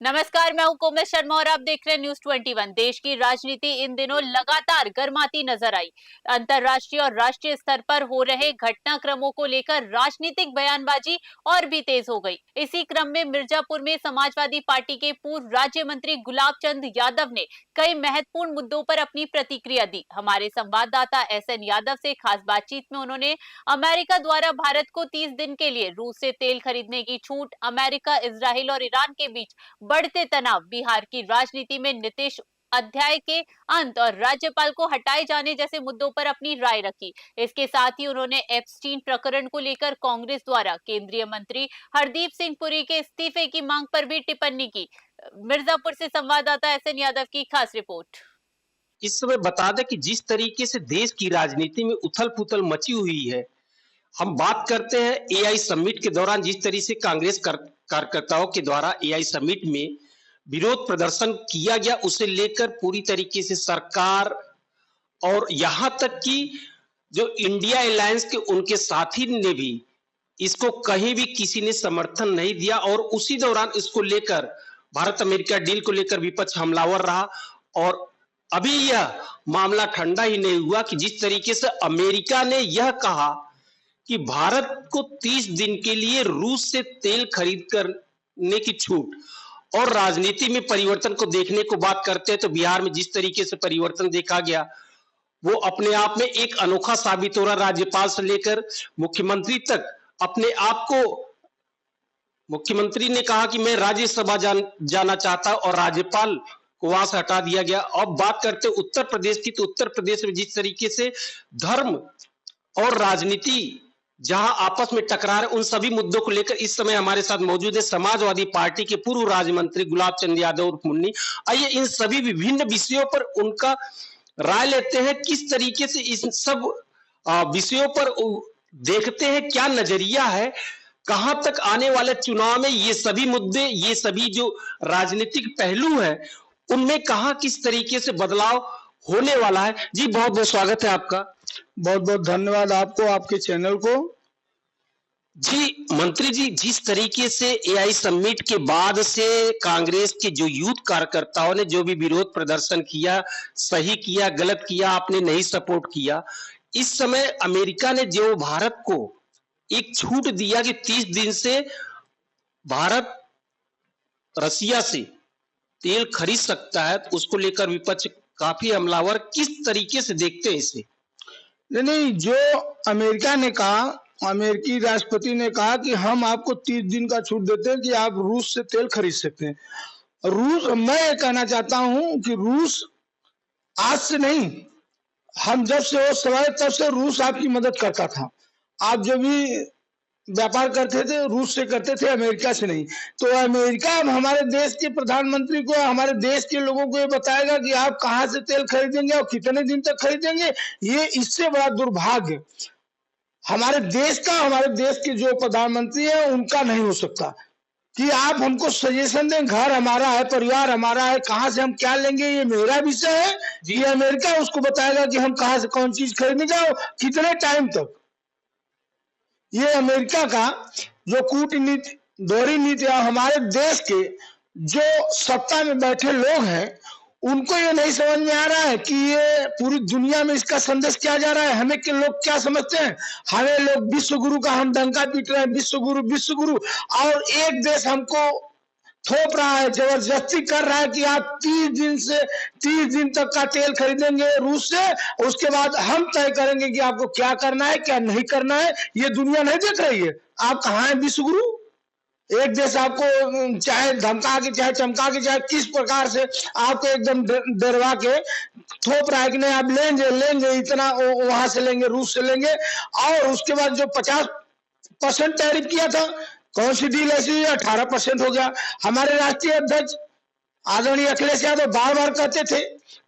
नमस्कार, मैं हूं कोमल शर्मा और आप देख रहे हैं न्यूज 21। देश की राजनीति इन दिनों लगातार गर्माती नजर आई। अंतर्राष्ट्रीय और राष्ट्रीय स्तर पर हो रहे घटनाक्रमों को लेकर राजनीतिक बयानबाजी और भी तेज हो गई। इसी क्रम में मिर्जापुर में समाजवादी पार्टी के पूर्व राज्य मंत्री गुलाब चंद यादव ने कई महत्वपूर्ण मुद्दों पर अपनी प्रतिक्रिया दी। हमारे संवाददाता SN यादव से खास बातचीत में उन्होंने अमेरिका द्वारा भारत को 30 दिन के लिए रूस से तेल खरीदने की छूट, अमेरिका, इजराइल और ईरान के बीच बढ़ते तनाव, बिहार की राजनीति में नीतीश अध्याय के अंत और राज्यपाल को हटाए जाने जैसे मुद्दों पर अपनी राय रखी। इसके साथ ही उन्होंने एप्स्टीन प्रकरण को लेकर कांग्रेस द्वारा केंद्रीय मंत्री हरदीप सिंह पुरी के इस्तीफे की मांग पर भी टिप्पणी की। मिर्जापुर से संवाददाता SN यादव की खास रिपोर्ट। इस समय बता दें कि जिस तरीके से देश की राजनीति में उथल-पुथल मची हुई है, हम बात करते हैं एआई समिट के दौरान जिस तरह से कांग्रेस कार्यकर्ताओं के द्वारा एआई समिट में विरोध प्रदर्शन किया गया, उसे लेकर पूरी तरीके से सरकार और यहाँ तक कि जो इंडिया अलायंस के उनके साथी ने भी इसको कहीं भी किसी ने समर्थन नहीं दिया और उसी दौरान इसको लेकर भारत अमेरिका डील को लेकर विपक्ष हमलावर रहा। और अभी यह मामला ठंडा ही नहीं हुआ कि जिस तरीके से अमेरिका ने यह कहा कि भारत को 30 दिन के लिए रूस से तेल खरीद करने की छूट। और राजनीति में परिवर्तन को देखने को बात करते हैं तो बिहार में जिस तरीके से परिवर्तन देखा गया वो अपने आप में एक अनोखा साबित हो रहा। राज्यपाल से लेकर मुख्यमंत्री तक अपने आप को, मुख्यमंत्री ने कहा कि मैं राज्यसभा जाना चाहता और राज्यपाल को वहां से हटा दिया गया। अब बात करते उत्तर प्रदेश की, तो उत्तर प्रदेश में जिस तरीके से धर्म और राजनीति जहां आपस में टकरा रहे, उन सभी मुद्दों को लेकर इस समय हमारे साथ मौजूद है समाजवादी पार्टी के पूर्व राज्य मंत्री गुलाब चंद यादव उर्फ मुन्नी। आइए इन सभी विभिन्न विषयों पर उनका राय लेते हैं, किस तरीके से इस सब विषयों पर देखते हैं, क्या नजरिया है, कहां तक आने वाले चुनाव में ये सभी मुद्दे, ये सभी जो राजनीतिक पहलू है उनमें कहां किस तरीके से बदलाव होने वाला है। जी बहुत बहुत स्वागत है आपका। बहुत बहुत धन्यवाद आपको, आपके चैनल को। जी मंत्री जी, जिस तरीके से एआई समिट के बाद से कांग्रेस के जो यूथ कार्यकर्ताओं ने जो भी विरोध प्रदर्शन किया, सही किया गलत किया, आपने नहीं सपोर्ट किया, इस समय अमेरिका ने जो भारत को एक छूट दिया कि 30 दिन से भारत रसिया से तेल खरीद सकता है, तो उसको लेकर विपक्ष काफी हमलावर, किस तरीके से देखते हैं इसे? नहीं, जो अमेरिका ने कहा, अमेरिकी राष्ट्रपति ने कहा कि हम आपको 30 दिन का छूट देते हैं कि आप रूस से तेल खरीद सकते हैं। रूस, मैं ये कहना चाहता हूं कि रूस आज से नहीं, हम जब से वो समय तब से रूस आपकी मदद करता था। आप जो भी व्यापार करते थे रूस से करते थे, अमेरिका से नहीं। तो अमेरिका अब हमारे देश के प्रधानमंत्री को, हमारे देश के लोगों को ये बताएगा कि आप कहां से तेल खरीदेंगे और कितने दिन तक खरीदेंगे। ये इससे बड़ा दुर्भाग्य हमारे देश का, हमारे देश के जो प्रधानमंत्री है उनका नहीं हो सकता कि आप हमको सजेशन दें। घर हमारा है, परिवार हमारा है, कहां से हम क्या लेंगे ये मेरा विषय है। ये अमेरिका उसको बताएगा कि हम कहां से कौन चीज खरीदने जाओ, कितने टाइम तक। ये अमेरिका का जो कूटनीति, दोहरी नीति, हमारे देश के जो सत्ता में बैठे लोग हैं उनको ये नहीं समझ में आ रहा है कि ये पूरी दुनिया में इसका संदेश क्या जा रहा है। हमें के लोग क्या समझते हैं, हमें लोग विश्व गुरु का हम डंका पीट रहे हैं, विश्व गुरु विश्व गुरु। और एक देश हमको थोप रहा है, जबरदस्ती कर रहा है कि आप 30 दिन तक का तेल खरीदेंगे रूस से, उसके बाद हम तय करेंगे कि आपको क्या करना है क्या नहीं करना है। ये दुनिया नहीं देख रही है। आप कहाँ हैं विश्व गुरु? एक देश आपको चाहे धमका के, चाहे चमका के, चाहे किस प्रकार से आपको एकदम डरवा के थोप रहा है कि नहीं आप लेंगे इतना, वहां से लेंगे, रूस से लेंगे। और उसके बाद जो 50% टैरिफ किया था, कौन सी डील ऐसी 18% हो गया। हमारे राष्ट्रीय अध्यक्ष आदरणीय अखिलेश यादव बार बार कहते थे,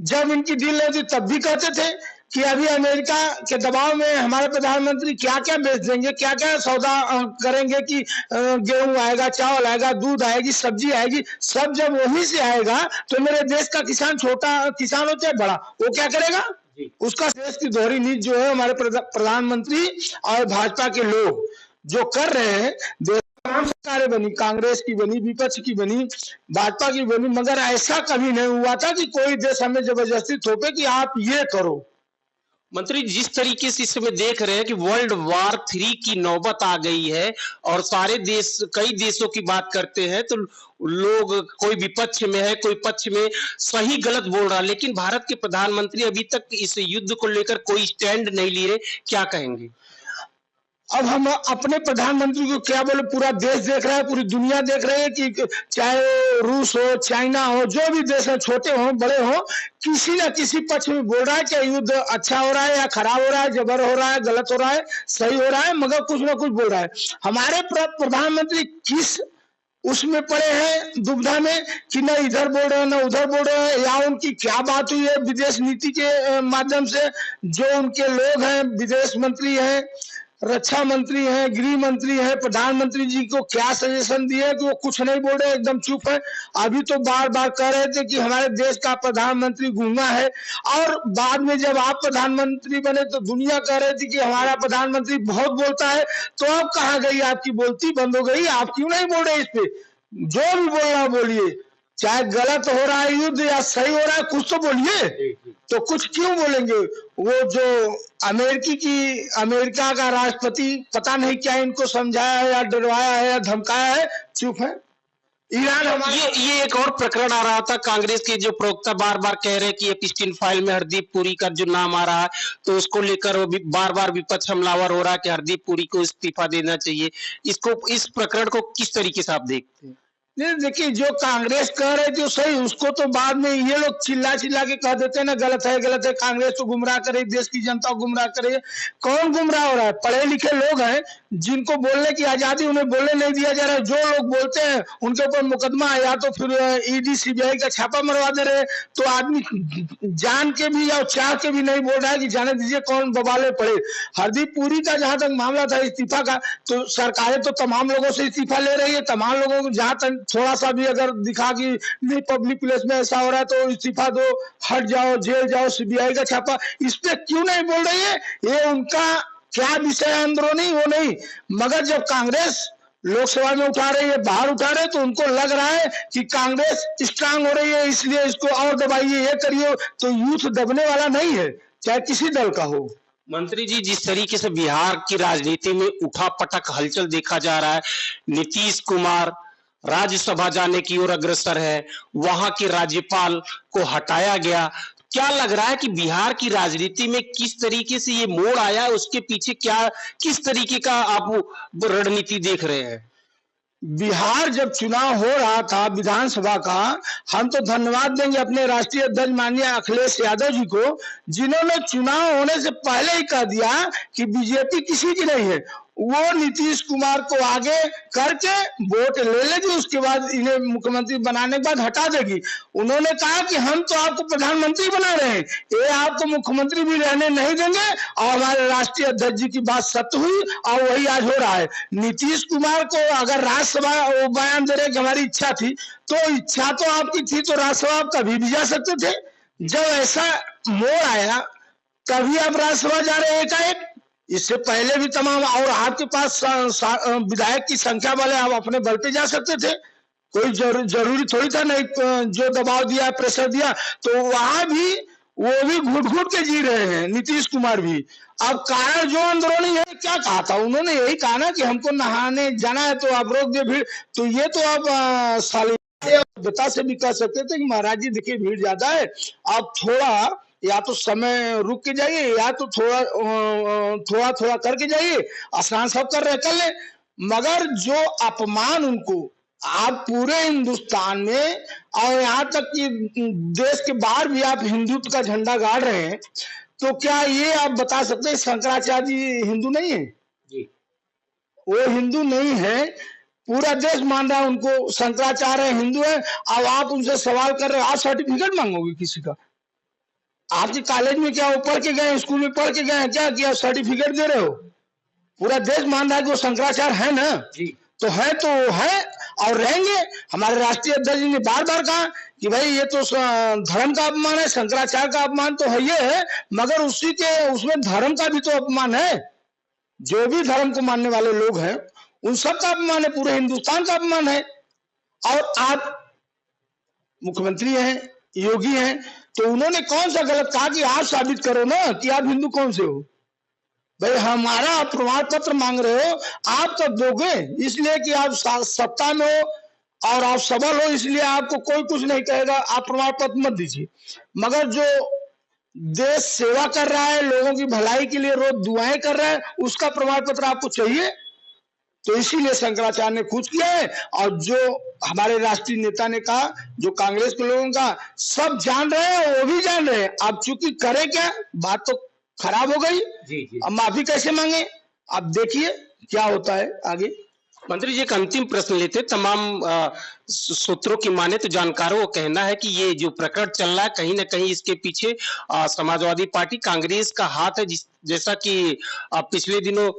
जब इनकी डील नहीं थी तब भी कहते थे कि अभी अमेरिका के दबाव में हमारे प्रधानमंत्री क्या क्या बेच देंगे, क्या क्या सौदा करेंगे कि गेहूं आएगा, चावल आएगा, दूध आएगी, सब्जी आएगी। सब जब वहीं से आएगा तो मेरे देश का किसान, छोटा किसान हो चाहे बड़ा, वो क्या करेगा? उसका देश की दोहरी नीति जो है हमारे प्रधानमंत्री और भाजपा के लोग जो कर रहे हैं, तमाम सरकारें बनी, कांग्रेस की बनी, विपक्ष की बनी, भाजपा की बनी, मगर ऐसा कभी नहीं हुआ था कि कोई देश हमें जबरदस्ती थोपे कि आप ये करो। मंत्री, जिस तरीके से इस समय देख रहे हैं कि वर्ल्ड वार 3 की नौबत आ गई है और सारे देश, कई देशों की बात करते हैं तो लोग कोई विपक्ष में है, कोई पक्ष में, सही गलत बोल रहा है, लेकिन भारत के प्रधानमंत्री अभी तक इस युद्ध को लेकर कोई स्टैंड नहीं ले रहे, क्या कहेंगे? अब हम अपने प्रधानमंत्री को क्या बोले, पूरा देश देख रहा है, पूरी दुनिया देख रही है कि चाहे रूस हो, चाइना हो, जो भी देश है, छोटे हो बड़े हो, किसी न किसी पक्ष में बोल रहा है कि युद्ध अच्छा हो रहा है या खराब हो रहा है, जबर हो रहा है, गलत हो रहा है, सही हो रहा है, मगर कुछ ना कुछ बोल रहा है। हमारे प्रधानमंत्री किस उसमें पड़े हैं दुविधा में कि न इधर बोल रहे हैं न उधर बोल रहे हैं, या उनकी क्या बात हुई है विदेश नीति के माध्यम से, जो उनके लोग हैं, विदेश मंत्री हैं, रक्षा मंत्री हैं, गृह मंत्री हैं, प्रधानमंत्री जी को क्या सजेशन दिए कि वो कुछ नहीं बोल रहे, एकदम चुप है। अभी तो बार बार कह रहे थे कि हमारे देश का प्रधानमंत्री गूंगा है, और बाद में जब आप प्रधानमंत्री बने तो दुनिया कह रही थी कि हमारा प्रधानमंत्री बहुत बोलता है। तो अब कहाँ गई आपकी बोलती, बंद हो गई? आप क्यों नहीं बोल रहे इस पे? जो भी बोलना बोलिए, चाहे गलत हो रहा है युद्ध या सही हो रहा है, कुछ तो बोलिए। तो कुछ क्यों बोलेंगे? वो जो अमेरिका का राष्ट्रपति पता नहीं क्या इनको समझाया है या डरवाया है या धमकाया है, चुप है। ईरान हमारे ये एक और प्रकरण आ रहा था, कांग्रेस के जो प्रवक्ता बार बार कह रहे हैं कि एपस्टीन फाइल में हरदीप पुरी का जो नाम आ रहा है, तो उसको लेकर वो भी बार बार विपक्ष हमलावर हो रहा है कि हरदीप पुरी को इस्तीफा देना चाहिए। इस प्रकरण को किस तरीके से आप देखते हैं? नहीं, देखिए, जो कांग्रेस कह रहे थे सही, उसको तो बाद में ये लोग चिल्ला चिल्ला के कह देते हैं ना, गलत है गलत है, कांग्रेस तो गुमराह करे, देश की जनता को गुमराह करे। कौन गुमराह हो रहा है? पढ़े लिखे लोग हैं जिनको बोलने की आजादी, उन्हें बोलने नहीं दिया जा रहा है। जो लोग बोलते हैं उनके ऊपर मुकदमा, या तो फिर ईडी सीबीआई का छापा मरवा दे रहे। तो आदमी जान के भी या चाह के भी नहीं बोल रहा है कि जाने दीजिए कौन बवाले पड़े। हरदीप पुरी का जहां तक मामला था इस्तीफा का, तो सरकारें तो तमाम लोगों से इस्तीफा ले रही है, तमाम लोगों को जहां तक थोड़ा सा भी अगर दिखा कि नहीं पब्लिक प्लेस में ऐसा हो रहा है तो इस्तीफा दो, हट जाओ, जेल जाओ, सीबीआई का छापा, इस पे क्यों नहीं बोल रही है? ये उनका क्या विषय है अंदरूनी, वो नहीं। मगर जब कांग्रेस लोकसभा में उठा रही है, बाहर उठा रहे, तो उनको लग रहा है कि कांग्रेस स्ट्रांग हो रही है, इसलिए इसको और दबाइए, ये करिए। तो यूथ दबने वाला नहीं है, चाहे किसी दल का हो। मंत्री जी, जिस तरीके से बिहार की राजनीति में उठापटक हलचल देखा जा रहा है, नीतीश कुमार राज्यसभा जाने की ओर अग्रसर है, वहां के राज्यपाल को हटाया गया, क्या लग रहा है कि बिहार की राजनीति में किस तरीके से ये मोड़ आया, उसके पीछे क्या, किस तरीके का आप रणनीति देख रहे हैं? बिहार जब चुनाव हो रहा था विधानसभा का, हम तो धन्यवाद देंगे अपने राष्ट्रीय अध्यक्ष माननीय अखिलेश यादव जी को, जिन्होंने चुनाव होने से पहले ही कह दिया कि बीजेपी किसी की नहीं है। वो नीतीश कुमार को आगे करके वोट ले लेगी, उसके बाद इन्हें मुख्यमंत्री बनाने के बाद हटा देगी। उन्होंने कहा कि हम तो आपको प्रधानमंत्री बना रहे हैं, ये आपको मुख्यमंत्री भी रहने नहीं देंगे। और हमारे राष्ट्रीय अध्यक्ष जी की बात सत्य हुई और वही आज हो रहा है। नीतीश कुमार को अगर राज्यसभा वो बयान दे रहे कि हमारी इच्छा थी, तो इच्छा तो आपकी थी तो राज्यसभा आप कभी भी जा सकते थे। जब ऐसा मोड़ आया तभी आप राज्यसभा जा रहे हैं एकाएक। इससे पहले भी तमाम, और आपके पास विधायक की संख्या वाले, आप अपने बल पे जा सकते थे, कोई जरूरी थोड़ी था। नहीं, जो दबाव दिया, प्रेशर दिया, तो वहां भी वो भी घुट घुट के जी रहे हैं, नीतीश कुमार भी। अब कारण जो अंदरूनी है, क्या कहा था उन्होंने? यही कहा ना कि हमको नहाने जाना है तो आप रोक दे भीड़। तो ये तो आप सालिता से भी कह सकते थे कि महाराज जी देखिए भीड़ ज्यादा है, आप थोड़ा या तो समय रुक के जाइए, या तो थोड़ा थोड़ा करके जाइए, स्नान सब कर रहे कर ले। मगर जो अपमान उनको आप पूरे हिंदुस्तान में और यहाँ तक कि देश के बाहर भी आप हिंदुत्व का झंडा गाड़ रहे हैं, तो क्या ये आप बता सकते हैं शंकराचार्य जी हिंदू नहीं है? जी, वो हिंदू नहीं है, पूरा देश मान रहा है उनको, शंकराचार्य हिंदू है। अब आप उनसे सवाल कर रहे हो, आप सर्टिफिकेट मांगोगे किसी का? आपके कॉलेज में क्या वो पढ़ के गए, स्कूल में पढ़ के गए हैं क्या कि आप सर्टिफिकेट दे रहे हो? पूरा देश मान रहा है कि वो शंकराचार्य है ना जी, तो है और रहेंगे। हमारे राष्ट्रीय अध्यक्ष जी ने बार बार कहा कि भाई ये तो धर्म का अपमान है, शंकराचार्य का अपमान तो है ये है, मगर उसमें धर्म का भी तो अपमान है। जो भी धर्म को मानने वाले लोग हैं उन सब का अपमान है, पूरे हिंदुस्तान का अपमान है। और आप मुख्यमंत्री हैं, योगी हैं, तो उन्होंने कौन सा गलत कहा कि आप साबित करो ना कि आप हिंदू कौन से हो। भाई हमारा प्रमाण पत्र मांग रहे हो, आप तो दोगे इसलिए कि आप सत्ता में हो और आप सबल हो, इसलिए आपको कोई कुछ नहीं कहेगा, आप प्रमाण पत्र मत दीजिए। मगर जो देश सेवा कर रहा है, लोगों की भलाई के लिए रोज दुआएं कर रहा है, उसका प्रमाण पत्र आपको चाहिए। तो इसीलिए शंकराचार्य ने कुछ किया है। और जो हमारे राष्ट्रीय नेता ने कहा, जो कांग्रेस के लोगों का सब जान रहे हैं, वो भी जान रहे हैं। अब चूंकि करे क्या, बात तो खराब हो गई। जी। अब माफी कैसे मांगे, अब देखिए क्या होता है आगे। मंत्री जी, एक अंतिम प्रश्न लेते। तमाम सूत्रों की माने तो जानकारों का कहना है कि ये जो प्रकरण चल रहा है, कहीं ना कहीं इसके पीछे समाजवादी पार्टी कांग्रेस का हाथ है। जैसा कि पिछले दिनों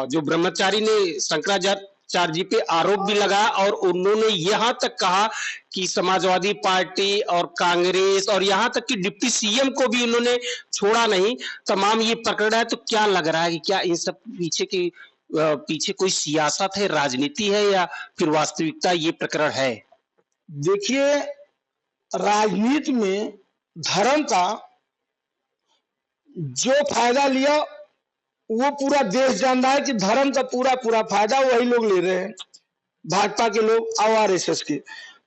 जो ब्रह्मचारी ने शंकराचार्य जी पे आरोप भी लगाया और उन्होंने यहाँ तक कहा कि समाजवादी पार्टी और कांग्रेस और यहाँ तक कि डिप्टी सीएम को भी उन्होंने छोड़ा नहीं। तमाम ये प्रकरण है, तो क्या लग रहा है कि क्या इन सब पीछे कोई सियासत है, राजनीति है, या फिर वास्तविकता ये प्रकरण है? देखिए, राजनीति में धर्म का जो फायदा लिया वो पूरा देश जान रहा है कि धर्म का पूरा फायदा वही लोग ले रहे हैं, भाजपा के लोग और आरएसएस के।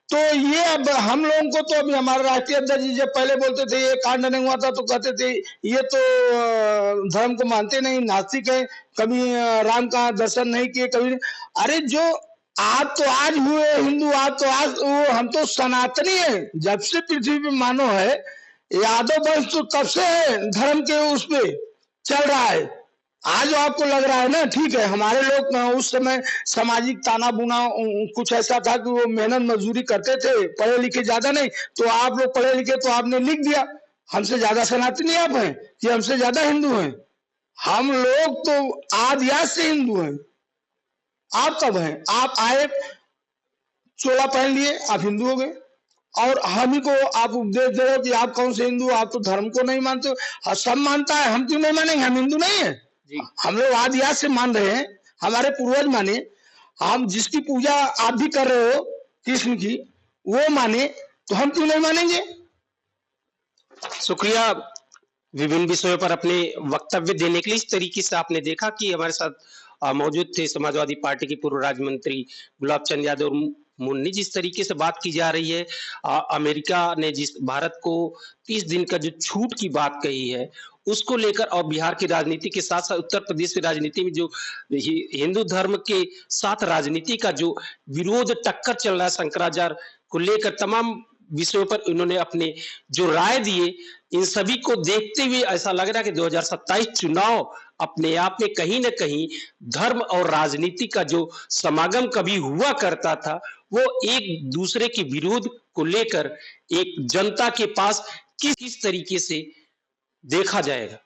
तो ये अब हम लोगों को तो अभी हमारे राष्ट्रीय अध्यक्ष जी जब पहले बोलते थे ये कांड नहीं हुआ था, तो कहते थे ये तो धर्म को मानते नहीं, नास्तिक है, कभी राम का दर्शन नहीं किए, कभी। अरे जो आप तो आज हुए हिंदू, आप तो आज वो, हम तो सनातनी है, जब से पृथ्वी पे मानो है। यादव वंश तो तब से है धर्म के उस पे चल रहा है। आज आपको लग रहा है ना, ठीक है, हमारे लोग उस समय सामाजिक ताना बुना कुछ ऐसा था कि वो मेहनत मजदूरी करते थे, पढ़े लिखे ज्यादा नहीं। तो आप लोग पढ़े लिखे, तो आपने लिख दिया हमसे ज्यादा सनातनी आप हैं कि हमसे ज्यादा हिंदू हैं। हम लोग तो आदियात से हिंदू हैं। आप कब हैं? आप आए, चोला पहन लिए, आप हिंदू हो गए। और हम ही को आप उपदेश दे रहे हो कि आप कौन से हिंदू, आप तो धर्म को नहीं मानते हो। सब मानता है, हम क्यों नहीं मानेंगे? हम हिंदू नहीं है? हम लोग आदियात से मान रहे हैं, हमारे पूर्वज माने। हम जिसकी पूजा आप भी कर रहे हो कृष्ण की, वो माने, तो हम क्यों नहीं मानेंगे? शुक्रिया विभिन्न विषयों पर अपने वक्तव्य देने के लिए। इस तरीके से आपने देखा कि हमारे साथ मौजूद थे समाजवादी पार्टी के पूर्व राज्य मंत्री गुलाब चंद यादव मुन्नी। जिस तरीके से बात की जा रही है, अमेरिका ने जिस भारत को 30 दिन का जो छूट की बात कही है, उसको लेकर, और बिहार की राजनीति के साथ साथ उत्तर प्रदेश की राजनीति में जो हिंदू धर्म के साथ राजनीति का जो विरोध टक्कर चल रहा है शंकराचार्य को लेकर, तमाम विषयों पर इन्होंने अपने जो राय दिए, इन सभी को देखते हुए ऐसा लग रहा है कि 2027 चुनाव अपने आप में कहीं ना कहीं धर्म और राजनीति का जो समागम कभी हुआ करता था, वो एक दूसरे के विरोध को लेकर एक जनता के पास किस तरीके से देखा जाएगा।